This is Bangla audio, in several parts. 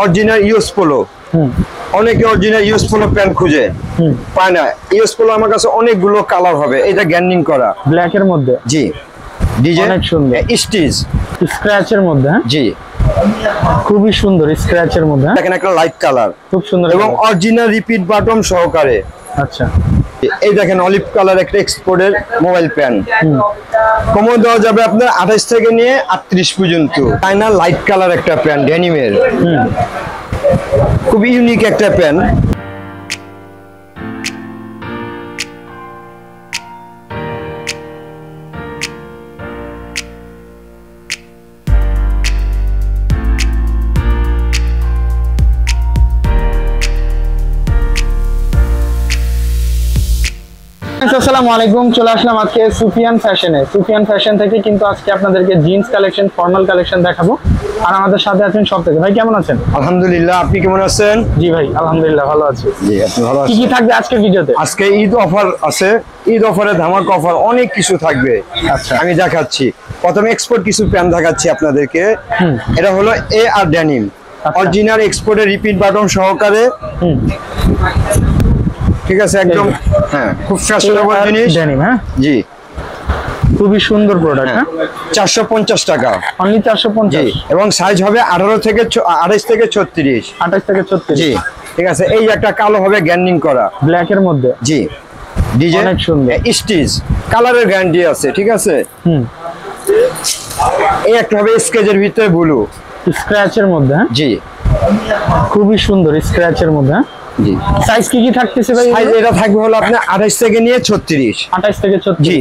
Original US polo. অনেকে অরিজিনাল ইউএস পোলো প্যান্ট খুঁজে পায় না। ইউএস পোলো আমার কাছে অনেকগুলো কালার হবে। এটা গ্যান্ডিং করা ব্ল্যাক এর মধ্যে, জি, ডিজাইন অনেক সুন্দর, স্টিচ স্ক্র্যাচের মধ্যে, জি, খুবই সুন্দর স্ক্র্যাচের মধ্যে। দেখেন একটা লাইট কালার, খুব সুন্দর এবং অরিজিনাল রিপিট বাটন সহকারে। আচ্ছা, এই দেখেন অলিভ কালার একটা এক্সপোর্টের মোবাইল প্যান্ট, কমও দেওয়া যাবে আপনার 28 থেকে নিয়ে 38 পর্যন্ত। চায়না লাইট কালার একটা প্যান্ট ডেনিমের, খুব ইউনিক একটা প্যান্ট। আসসালামু আলাইকুম, চলে আসলাম আজকে সুফিয়ান ফ্যাশনে। সুফিয়ান ফ্যাশন থেকে কিন্তু আজকে আপনাদেরকে জিন্স কালেকশন, ফর্মাল কালেকশন দেখাবো। আর আমাদের সাথে আছেন সব থেকে। ভাই কেমন আছেন? আলহামদুলিল্লাহ, আপনি কেমন আছেন? জি ভাই আলহামদুলিল্লাহ ভালো আছি। জি, আপনি ভালো আছেন? কি কি থাকবে আজকে ভিডিওতে? আজকে ঈদ অফার আছে, ঈদ অফারে ধামাকা অফার অনেক কিছু থাকবে। আচ্ছা, আমি দেখাচ্ছি। প্রথমে এক্সপোর্ট কিছু প্যান্ট দেখাচ্ছি আপনাদেরকে। এটা হলো এ আর ডেনিম, অরিজিনাল এক্সপোর্টের রিপিট বাটন সহকারে। ঠিক আছে, একদম হ্যাঁ, খুব ফ্যাশনেবল জিনিস। ডেনিম, হ্যাঁ জি, খুবই সুন্দর প্রোডাক্ট। হ্যাঁ, 450 টাকা অনলি 450। এবং সাইজ হবে 28 থেকে 36। 28 থেকে 36। জি, ঠিক আছে। এই একটা কালো হবে গ্যান্ডিং করা ব্ল্যাক এর মধ্যে, জি, ডিজাইন অনেক সুন্দর, স্টিচ, কালারের গ্যারান্টি আছে। ঠিক আছে, এই একটা হবে স্কেচের ভিতরে ব্লু, স্ক্র্যাচের মধ্যে, জি, খুবই সুন্দর স্ক্র্যাচের মধ্যে। জি, সাইজ কি কি থাকতেছে ভাই? সাইজ এটা থাকবে হলো আপনার 28 থেকে নিয়ে 36। 28 থেকে 36, জি,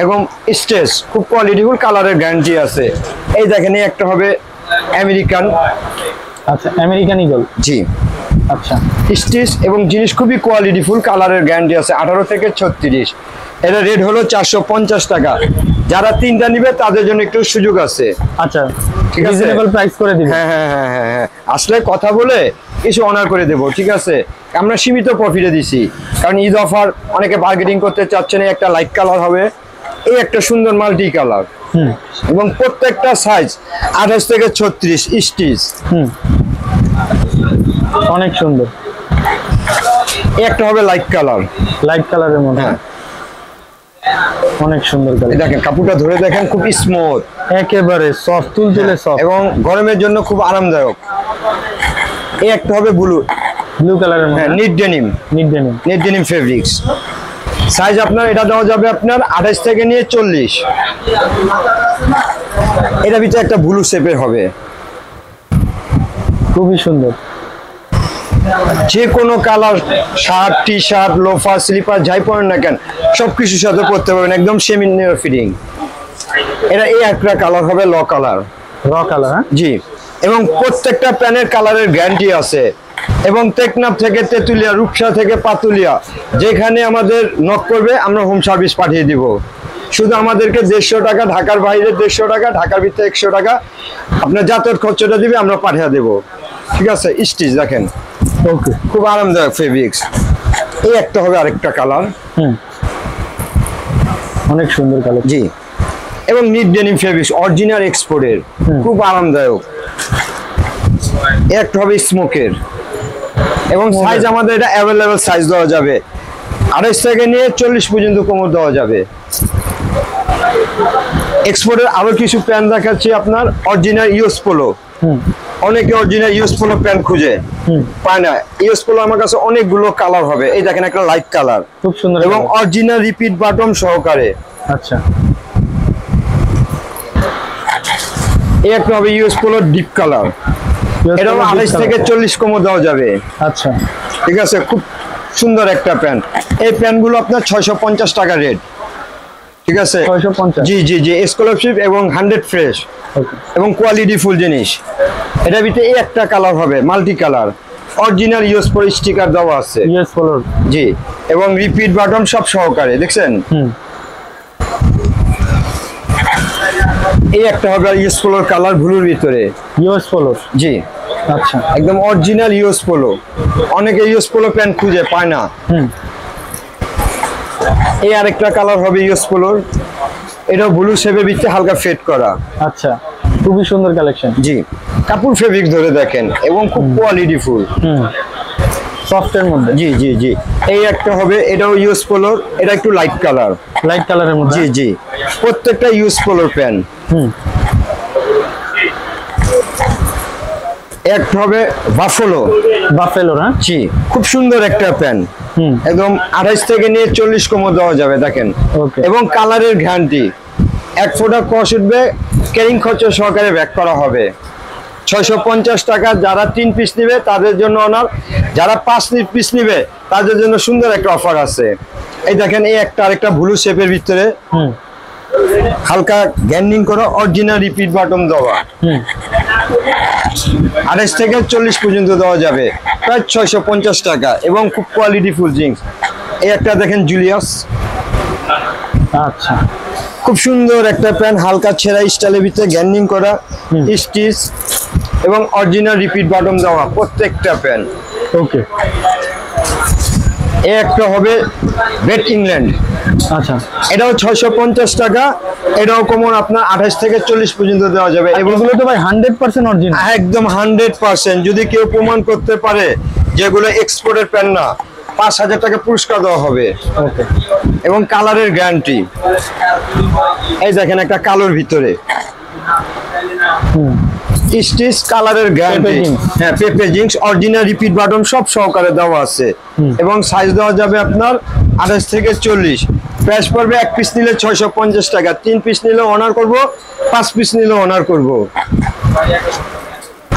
এবং স্টেজ খুব কোয়ালিটিফুল, কালারের গ্যারান্টি আছে। এই দেখেন, এই একটা হবে আমেরিকান, আচ্ছা আমেরিকান ইগল, জি, আচ্ছা, স্টিচ এবং জিনিস খুবই কোয়ালিটিফুল, কালারের গ্যারান্টি আছে। 18 থেকে 36। এটা রেট হলো 450 টাকা। যারা তিনটা নিবে তাদের জন্য একটু সুযোগ আছে। আচ্ছা, ঠিক আছে, রিজনেবল প্রাইস করে দিবেন। হ্যাঁ হ্যাঁ হ্যাঁ হ্যাঁ হ্যাঁ, আসলে কথা বলে কিছু অনার করে দেবো। ঠিক আছে, আমরা সীমিত প্রফিটে দিছি, কারণ ঈদ অফার, অনেকে বার্গেনিং করতে চাচ্ছেন। একটা লাইট কালার হবে, এই একটা সুন্দর মাল্টি কালার, এবং প্রত্যেকটা সাইজ 28 থেকে 36 স্টিচ। অনেক সুন্দর। এই একটা হবে লাইট কালার, লাইট কালারের মধ্যে, হ্যাঁ, অনেক সুন্দর কালার। দেখেন কাপড়টা ধরে দেখেন, খুব স্মুথ, একেবারে সফট, তুলতুলে সফট, এবং গরমের জন্য খুব আরামদায়ক। এই একটা হবে ব্লু, ব্লু কালারের মধ্যে, হ্যাঁ, NEET denim, NEET denim fabrics. Size আপনার এটা দেওয়া যাবে আপনার 28 থেকে নিয়ে 40। এটা ভিতরে একটা ব্লু শেপের হবে, খুবই সুন্দর। যে কোনো colour, shirt, T shirt, loafer, slipper যাই পরেন না কেন সবকিছুর সাথে পরতে পারবেন, একদম সেমি ফিটিং। এটা এই একটা কালার হবে ল কালার, কালার, জি, এবং প্রত্যেকটা প্যানের কালারের গ্যারান্টি আছে। এবং টেকনাফ থেকে তেতুলিয়া, রূপসা থেকে পাতুলিয়া, যেখানে আমাদের নক করবে আমরা হোম সার্ভিস পাঠিয়ে দিব। শুধু আমাদেরকে 150 টাকা, ঢাকার বাইরে 150 টাকা, ঢাকার ভিতরে 100 টাকা আপনার যাতায়াত খরচটা দিবে, আমরা পাঠিয়ে দেবো। ঠিক আছে, স্টিচ দেখেন, ওকে, খুব আরামদায়ক ফেব্রিক্স। এই একটা হবে আরেকটা কালার, অনেক সুন্দর কালার, জি, এবং নিট ডেনিম ফেব্রিক্স অরিজিনাল এক্সপোর্টের, খুব আরামদায়ক। একটা হবে স্মোকের, এবং সাইজ আমাদের এটা অ্যাভেলেবেল সাইজ দেওয়া যাবে, 28 থেকে নিয়ে 40 পর্যন্ত কোমর দেওয়া যাবে। এক্সপোর্টের আরো কিছু প্যান্ট দেখাচ্ছি আপনার, অরিজিনাল ইউএস পোলো। অনেকে অরিজিনাল ইউএস পোলো প্যান্ট খুঁজে পায় না। ইউএস পোলো আমার কাছে অনেকগুলো কালার হবে। এই দেখেন একটা লাইট কালার, খুব সুন্দর, এবং অরিজিনাল রিপিট বাটন সহকারে। আচ্ছা, এই একটা হবে ইউএস পোলো ডিপ কালার, এটা 28 থেকে 40 কোমর দেওয়া যাবে। আচ্ছা, ঠিক আছে, খুব সুন্দর একটা প্যান্ট। এই প্যান্টগুলো আপনার 650 টাকা রেট। ঠিক আছে, 650, জি জি জি, স্কলারশিপ এবং 100 ফ্রেশ, এবং কোয়ালিটি ফুল জিনিস। এটার ভিতরে এই একটা কালার হবে multi colour, original US polo sticker দেওয়া আছে, ইউএস পোলো, জি, এবং রিপিট বাটন সব সহকারে। দেখছেন, এই একটা হবে ইউএস পোলোর কালার, ব্লুর ভিতরে ইউএস পোলো, জি, আচ্ছা, একদম অরিজিনাল ইউএস পোলো। অনেকে ইউএস পোলো প্যান্ট খুঁজে পায় না। এই আরেকটা কালার হবে ইউএস পোলোর, এটা ব্লু শেপের ভিতরে হালকা ফেড করা। আচ্ছা, খুবই সুন্দর কালেকশন, জি, কাপড় ফেব্রিক ধরে দেখেন এবং খুব কোয়ালিটিফুল। সফটের মধ্যে। জি জি জি, এই একটা হবে, এটাও ইউজ পোলোর, এটা একটু লাইট কালার। লাইট কালারের মধ্যে। জি জি, প্রত্যেকটা ইউজ পোলোর প্যান্ট। একটা হবে বাফেলো। বাফেলো না? জি, খুব সুন্দর একটা প্যান্ট, একদম 28 থেকে নিয়ে 40 কমও দেওয়া যাবে দেখেন। Okay. এবং কালারের গ্যারান্টি, 1 ফোঁটা কস উঠবে, ক্যারিং খরচ সহকারে ব্যাক করা হবে। 650 টাকা। যারা 3 পিস নিবে তাদের জন্য অনার, যারা 5 পিস নিবে তাদের জন্য সুন্দর একটা অফার আছে। এই দেখেন, এই একটা আরেকটা ব্লু শেপের ভিতরে হালকা গ্যান্ডিং করা, অরিজিনাল রিপিট বাটন দেওয়া, 28 থেকে 40 পর্যন্ত দেওয়া যাবে, প্রায় 650 টাকা এবং খুব কোয়ালিটিফুল জিন্স। এই একটা দেখেন জুলিয়াস, আচ্ছা, খুব সুন্দর একটা প্যান্ট, হালকা ছেঁড়া স্টাইলের ভিতরে গ্যান্ডিং করা, স্টিচ এবং অরিজিনাল রিপিট বাটন দেওয়া প্রত্যেকটা প্যান্ট। ওকে। এই একটা হবে রেড ইংল্যান্ড, আচ্ছা, এটাও 650 টাকা, এটাও কমন আপনার 28 থেকে 40 পর্যন্ত দেওয়া যাবে। এবং এগুলো তো ভাই 100% অরিজিনাল। একদম 100%। যদি কেউ প্রমাণ করতে পারে যেগুলো এক্সপোর্টের প্যান্ট না, 5000 টাকা পুরস্কার দেওয়া হবে। ওকে। এবং কালারের গ্যারান্টি। এই দেখেন একটা কালোর ভিতরে স্টিচ, কালারের গ্যারান্টি। হ্যাঁ, পেপে জিন্স, অরিজিনাল রিপিট বাটন সব সহকারে দেওয়া আছে। এবং সাইজ দেওয়া যাবে আপনার 28 থেকে 40। প্রাইস পড়বে 1 পিস নিলে 650 টাকা, 3 পিস নিলে অনার করব, 5 পিস নিলে অনার করব।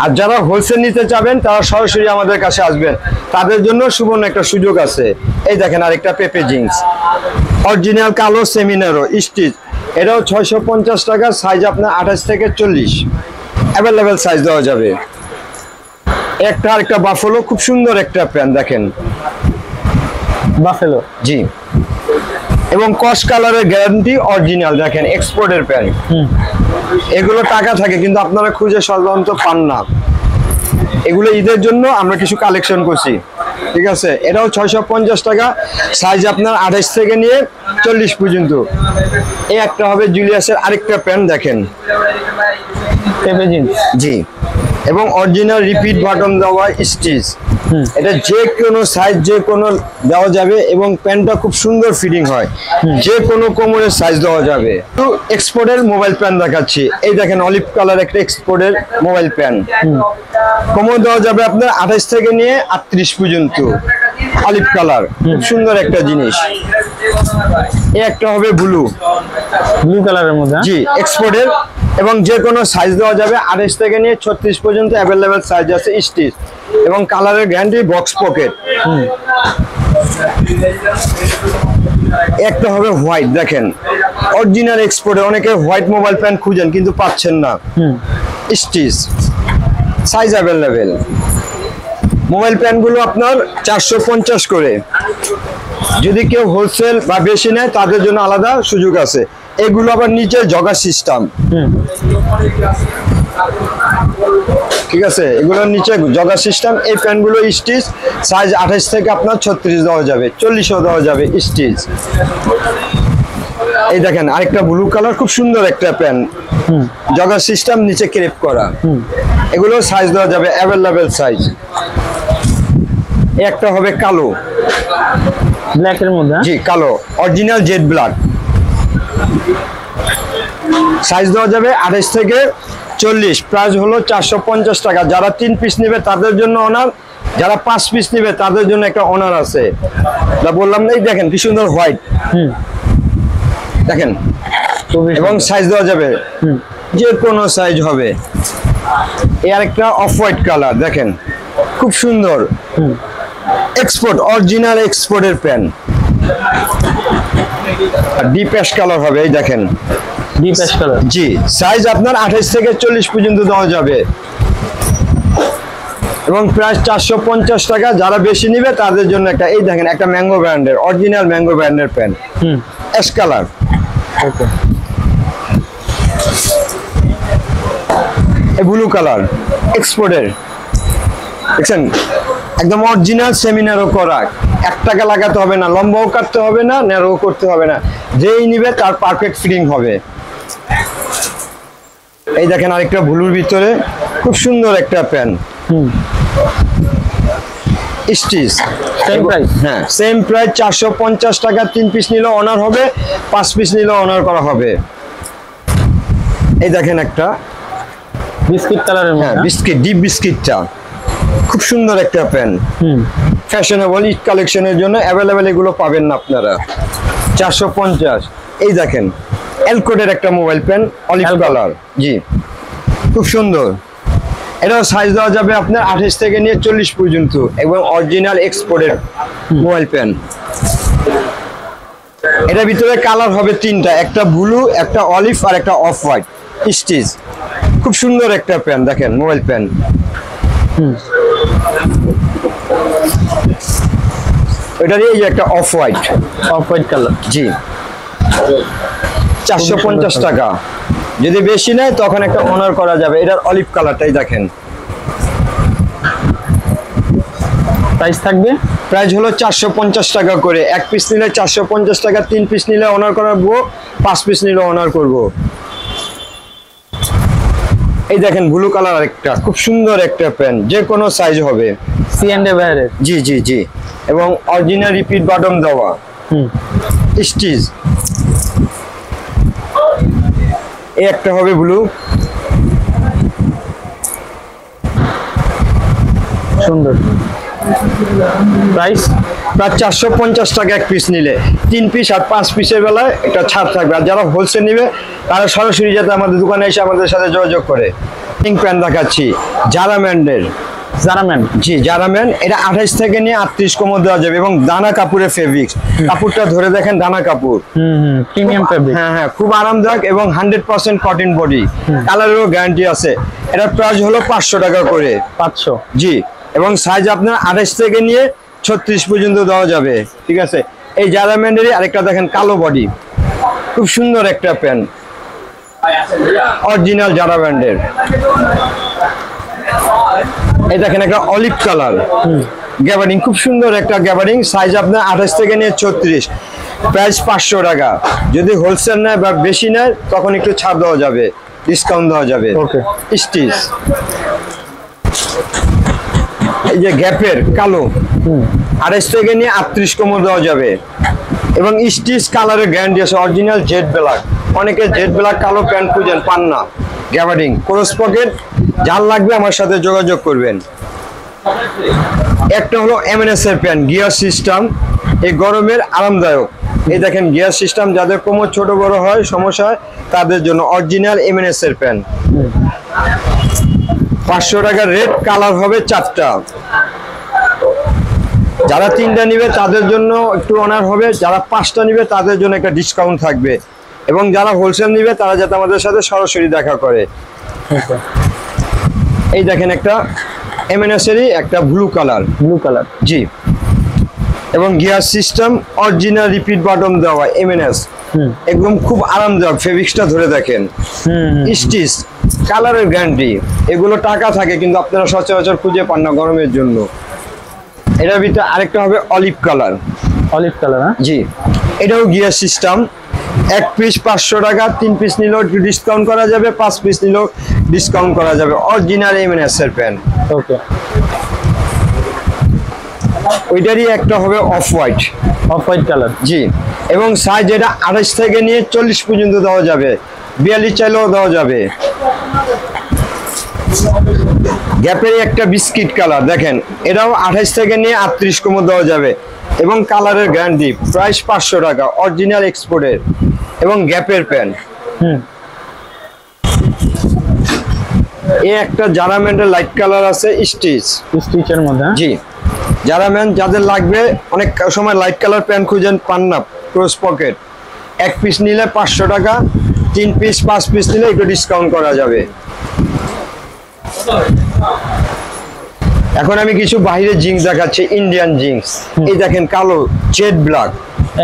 আর যারা হোলসেল নিতে চাবেন তারা সরাসরি আমাদের কাছে আসবেন, তাদের জন্য সুবর্ণ একটা সুযোগ আছে। এই দেখেন আরেকটা পেপে জিন্স, অরিজিনাল কালো সেমিনারো স্টিচ, এটাও 650 টাকা, সাইজ আপনার 28 থেকে 40, অ্যাভেলেবেল সাইজ দেওয়া যাবে। একটা আরেকটা বাফেলো, খুব সুন্দর একটা প্যান্ট দেখেন, বাফেলো। জি, এবং কস কালারের গ্যারান্টি, অরিজিনাল দেখেন, এক্সপোর্টের প্যান্ট। এগুলো টাকা থাকে কিন্তু আপনারা খুঁজে সাধারণত পান না। এগুলো ঈদের জন্য আমরা কিছু কালেকশন করছি, ঠিক আছে। এটাও 650 টাকা, সাইজ আপনার 28 থেকে নিয়ে 40 পর্যন্ত। এই একটা হবে জুলিয়াসের আরেকটা প্যান্ট দেখেন, পেপে জিন্স। জি, এবং অরিজিনাল রিপিট বাটন দেওয়া স্টিচ। এটা যে কোনো সাইজ, যে কোনো দেওয়া যাবে এবং প্যান্টটা খুব সুন্দর ফিটিং হয়, যে কোনো কোমরের সাইজ দেওয়া যাবে। তো এক্সপোর্টের মোবাইল প্যান্ট দেখাচ্ছি, এই দেখেন অলিভ কালার একটা এক্সপোর্টের মোবাইল প্যান্ট, কোমর দেওয়া যাবে আপনার 28 থেকে নিয়ে 38 পর্যন্ত, অলিভ কালার, খুব সুন্দর একটা জিনিস। এই একটা হবে ব্লু কালারের মধ্যে। জি, এক্সপোর্টের, এবং যে কোনো সাইজ দেওয়া যাবে, 28 থেকে নিয়ে 36 পর্যন্ত অ্যাভেলেবেল সাইজ আছে, স্টিচ এবং কালারের গ্যারান্টি, বক্স পকেট। একটা হবে হোয়াইট, দেখেন অরিজিনাল এক্সপোর্টে, অনেকে হোয়াইট মোবাইল প্যান্ট খুঁজেন কিন্তু পাচ্ছেন না, স্টিচ, সাইজ অ্যাভেলেবেল। মোবাইল প্যান্টগুলো আপনার 450 করে, যদি কেউ হোলসেল বা বেশি নেয় তাদের জন্য আলাদা সুযোগ আছে। এগুলো আবার নিচে জগা সিস্টেম, ঠিক আছে, এগুলোর নিচে জগা সিস্টেম। এই প্যান্টগুলো স্টিচ, সাইজ 28 থেকে আপনার 36 দেওয়া যাবে, 40ও দেওয়া যাবে স্টিচ। এই দেখেন আরেকটা ব্লু কালার, খুব সুন্দর একটা প্যান্ট, জগা সিস্টেম, নিচে ক্রেপ করা, এগুলো সাইজ দেওয়া যাবে, অ্যাভেলেবেল সাইজ। একটা হবে কালো, ব্ল্যাকের মধ্যে। জি, কালো অরিজিনাল জেড ব্ল্যাক, সাইজ দেওয়া যাবে 28 থেকে 40, প্রাইস হলো 450 টাকা। যারা 3 পিস নেবে তাদের জন্য অনার, যারা 5 পিস নেবে তাদের জন্য একটা অনার আছে। বললাম না, এই দেখেন কি সুন্দর হোয়াইট, দেখেন, এবং সাইজ দেওয়া যাবে, যে কোনো সাইজ হবে। এই আরেকটা অফ হোয়াইট কালার দেখেন, খুব সুন্দর, এক্সপোর্ট, অরিজিনাল এক্সপোর্টের প্যান্ট, ডিপ অ্যাশ কালার হবে, এই দেখেন, ডিপ অ্যাশ কালার। জি, সাইজ আপনার 28 থেকে 40 পর্যন্ত দেওয়া যাবে এবং প্রাইস 450 টাকা। যারা বেশি নিবে তাদের জন্য একটা, এই দেখেন একটা ম্যাঙ্গো ব্র্যান্ডের, অরিজিনাল ম্যাঙ্গো ব্র্যান্ডের প্যান্ট, অ্যাশ কালার। ওকে। এই ব্লু কালার এক্সপোর্টের, দেখছেন, একদম অরিজিনাল সেমিনারও করা, 1 টাকা লাগাতে হবে না, লম্বাও কাটতে হবে না, ন্যারো করতে হবে না, যেই নিবে তার পারফেক্ট ফিটিং হবে। এই দেখেন আরেকটা ব্লুর ভিতরে খুব সুন্দর একটা প্যান্ট স্টিচ, সেম প্রাইস। হ্যাঁ সেম প্রাইস 450 টাকা। 3 পিস নিলে অনার হবে, 5 পিস নিলে অনার করা হবে। এই দেখেন একটা বিস্কিট কালারের হ্যাঁ মধ্যে। বিস্কিট, ডিপ বিস্কিটটা খুব সুন্দর একটা প্যান্ট, ফ্যাশনেবল ঈদ কালেকশনের জন্য অ্যাভেলেবেল, এগুলো পাবেন না আপনারা। 450। এই দেখেন এলকোডের একটা মোবাইল প্যান, অলিভ কালার, জি খুব সুন্দর। এটাও সাইজ দেওয়া যাবে আপনার 28 থেকে নিয়ে 40 পর্যন্ত, এবং অরিজিনাল এক্সপোর্টের মোবাইল প্যান। এটার ভিতরে কালার হবে 3টা, একটা ব্লু, একটা অলিভ আর একটা অফ হোয়াইট স্টিচ। খুব সুন্দর একটা প্যান, দেখেন মোবাইল প্যান। এটারই এই যে একটা অফ হোয়াইট কালার, জি 450 টাকা। যদি বেশি নেয় তখন একটা অনার করা যাবে। এটার অলিভ কালারটাই দেখেন, প্রাইস থাকবে প্রাইস হলো 450 টাকা করে। 1 পিস নিলে 450 টাকা, 3 পিস নিলে অনার করাবো, 5 পিস নিলে অনার করব। এই দেখেন ব্লু কালার একটা খুব সুন্দর একটা প্যান্ট, যে কোনো সাইজ হবে, C&A বাইরের, জি জি জি, এবং অরিজিনাল রিপিট বাটন দেওয়া স্টিচ। এই একটা হবে ব্লু, সুন্দর। প্রাইস প্রায় 450 টাকা 1 পিস নিলে। 3 পিস আর 5 পিসের বেলায় একটা ছাড় থাকবে। আর যারা হোলসেল নিবে তারা সরাসরি যাতে আমাদের দোকানে এসে আমাদের সাথে যোগাযোগ করে। পিঙ্ক প্যান্ট দেখাচ্ছি, জারাম্যান্ডের, জারাম্যান, জি জারাম্যান। এটা 28 থেকে নিয়ে 38 কোমর দেওয়া যাবে, এবং দানা কাপড়ের ফেব্রিক্স। কাপড়টা ধরে দেখেন, দানা কাপড়, প্রিমিয়াম ফেব্রিক। হ্যাঁ হ্যাঁ খুব আরামদায়ক, এবং 100% কটন বডি, কালারেরও গ্যারান্টি আছে। এটার প্রাইস হলো 500 টাকা করে, 500, জি। এবং সাইজ আপনার 28 থেকে নিয়ে 36 পর্যন্ত দেওয়া যাবে, ঠিক আছে। এই জারাম্যান্ডেরই আরেকটা দেখেন, কালো বডি, খুব সুন্দর একটা প্যান্ট, অরিজিনাল জারাম্যান্ডের। এই দেখেন একটা অলিভ কালার গ্যাবারিং, খুব সুন্দর একটা গ্যাবারিং। সাইজ আপনার 28 থেকে নিয়ে 36, প্রাইস 500 টাকা। যদি হোলসেল নেয় বা বেশি নেয় তখন একটু ছাড় দেওয়া যাবে, ডিসকাউন্ট দেওয়া যাবে। ওকে। স্টিচ, এই যে গ্যাপের কালো, 28 থেকে নিয়ে 38 কোমর দেওয়া যাবে, এবং স্টিচ কালারের গ্যারান্টি আছে, অরিজিনাল জেড ব্ল্যাক। অনেকে জেড ব্ল্যাক কালো প্যান্ট খুঁজেন, পান না। গ্যাবারিং ক্রস পকেট, যার লাগবে আমার সাথে যোগাযোগ করবেন। একটা হলো এমএনএস এর প্যান্ট, গিয়ার সিস্টেম, এই গরমের আরামদায়ক। এই দেখেন গিয়ার সিস্টেম, যাদের কোমর ছোট বড় হয়, সমস্যা হয়, তাদের জন্য অরিজিনাল এমএনএস এর প্যান্ট। 500 টাকার রেট, কালার হবে 4টা। যারা 3টা নিবে তাদের জন্য একটু অনার হবে, যারা 5টা নিবে তাদের জন্য একটা ডিসকাউন্ট থাকবে, এবং যারা হোলসেল নিবে তারা যাতে আমাদের সাথে সরাসরি দেখা করে। এই দেখেন একটা এমএনএস এরই একটা ব্লু কালার, জি, এবং gear system, original repeat button দেওয়া এমএনএস, একদম খুব আরামদায়ক। ফেব্রিক্সটা ধরে দেখেন, স্টিচ, কালারের গ্যারান্টি। এগুলো টাকা থাকে কিন্তু আপনারা সচরাচর খুঁজে পান না গরমের জন্য। এটার ভিতরে আরেকটা হবে অলিভ কালার, জি, এটাও গিয়ার সিস্টেম। 1 পিস 500 টাকা, 3 পিস নিলেও একটু ডিসকাউন্ট করা যাবে, 5 পিস নিলেও ডিসকাউন্ট করা যাবে। অরিজিনাল এমএনএস এর প্যান্ট। ওকে। ওইটারই একটা হবে অফ হোয়াইট কালার, জি, এবং সাইজ এটা 28 থেকে নিয়ে 40 পর্যন্ত দেওয়া যাবে, 42 চাইলেও দেওয়া যাবে। গ্যাপের একটা বিস্কিট কালার দেখেন, এটাও 28 থেকে নিয়ে 38 কোমর দেওয়া যাবে, এবং কালারের গ্যারান্টি। প্রাইস 500 টাকা, অরিজিনাল এক্সপোর্টের, এবং গ্যাপের প্যান্ট। এই একটা জারাম্যানের লাইট কালার আছে, স্টিচের মধ্যে, জি। জারাম্যান যাদের লাগবে, অনেক সময় লাইট কালার প্যান্ট খুঁজেন, পান না, ক্রস পকেট। 1 পিস নিলে 500 টাকা, 3 পিস 5 পিস নিলে একটু ডিসকাউন্ট করা যাবে। এখন আমি কিছু বাইরের জিন্স দেখাচ্ছি, ইন্ডিয়ান জিন্স। এই দেখেন কালো, জেড ব্ল্যাক,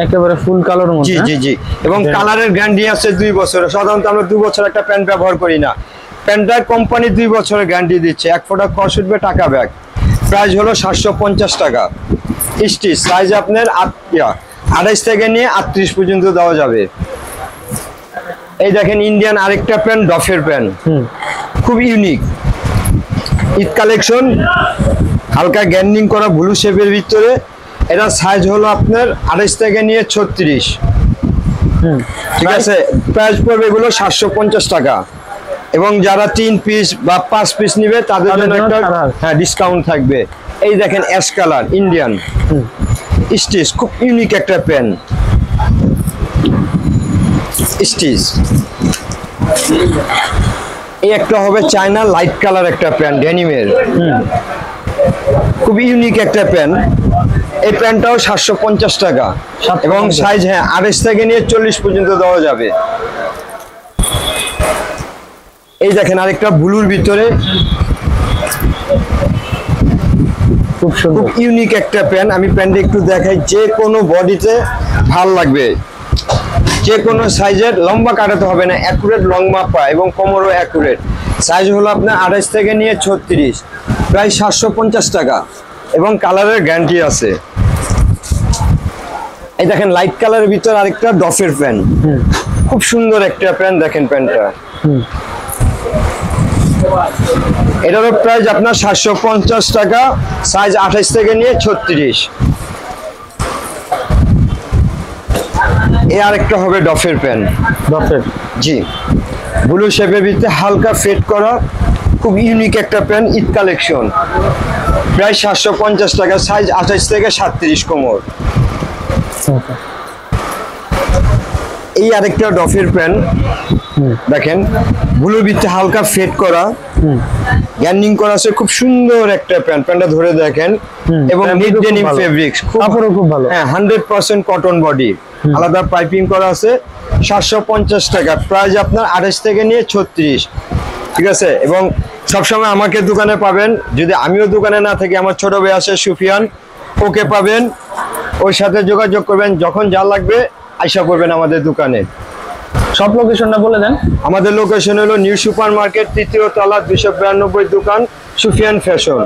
একেবারে ফুল কালার মধ্যে, জি জি জি, এবং কালারের গ্যারান্টি আছে 2 বছরের। সাধারণত আমরা 2 বছর একটা প্যান্ট ব্যবহার করি না, প্যান্টটার কোম্পানি 2 বছরের গ্যারান্টি দিচ্ছে। 1 ফোঁটা খরচ উঠবে, টাকা ব্যাগ। প্রাইস হলো 750 টাকা। স্টিচ, সাইজ আপনার 28 থেকে নিয়ে 38 পর্যন্ত দেওয়া যাবে। এই দেখেন ইন্ডিয়ান আরেকটা প্যান্ট, ডফের প্যান্ট, খুব ইউনিক ঈদ কালেকশন, হালকা গ্যান্ডিং করা ব্লু শেপের ভিতরে। এটা সাইজ হলো আপনার 28 থেকে নিয়ে 36। ঠিক আছে, প্রাইস পড়বে এগুলো 750 টাকা। এবং যারা 3 পিস বা 5 পিস নিবে তাদের জন্য একটা ডিসকাউন্ট থাকবে। এই দেখেন অ্যাশ কালার ইন্ডিয়ান স্টিচ, খুব ইউনিক একটা প্যান্ট স্টিচ। এই একটা হবে চায়না লাইট কালার একটা প্যান্ট ডেনিমের, খুব ইউনিক একটা প্যান্ট। এই প্যান্টটাও 750 টাকা এবং সাইজ 28 থেকে নিয়ে 40 পর্যন্ত দেওয়া যাবে। এই দেখেন আরেকটা ব্লুর ভিতরে, খুব সুন্দর ইউনিক একটা প্যান্ট। আমি প্যান্টটা একটু দেখাই, যে কোনো বডিতে ভাল লাগবে, যে কোনো সাইজের, লম্বা কাটাতে হবে না, অ্যাকুরেট লং মাপা এবং কোমরও অ্যাকুরেট। সাইজ হলো আপনার 28 থেকে নিয়ে 36, প্রায় 750 টাকা এবং কালারের গ্যারান্টি আছে। এই দেখেন লাইট কালারের ভিতর আরেকটা ডফের প্যান্ট, খুব সুন্দর একটা প্যান্ট। দেখেন প্যান্টটা, এটারও প্রাইস আপনার 750 টাকা, সাইজ 28 থেকে নিয়ে 36। এই আরেকটা হবে ডফের প্যান্ট, ডফের, জি, ব্লু শেপের ভিতরে হালকা ফেড করা, খুব ইউনিক একটা প্যান্ট, ঈদ কালেকশন, প্রায় 750 টাকা, সাইজ 28 থেকে 37 কোমর। এই আরেকটা ডফের প্যান্ট, দেখেন ব্লু ভিতরে হালকা ফেড করা, গ্যান্ডিং করা আছে, খুব সুন্দর একটা প্যান্ট। প্যান্টটা ধরে দেখেন এবং নিট ডেনিম ফেব্রিক্স, কাপড়ও খুব ভালো, হ্যাঁ 100% কটন বডি, আলাদা পাইপিং করা আছে। 750 টাকা, প্রাইস আপনার 28 থেকে নিয়ে 36। ঠিক আছে, এবং সবসময় আমাকে দোকানে পাবেন, যদি আমিও দোকানে না থাকি আমার ছোট ভাই আছে সুফিয়ান, ওকে পাবেন, ওর সাথে যোগাযোগ করবেন, যখন যা লাগবে আইসা করবেন আমাদের দোকানে। সব লোকেশনটা বলে দেন। আমাদের লোকেশন হলো নিউ সুপার মার্কেট, 3য় তলা, 292 দোকান, সুফিয়ান ফ্যাশন।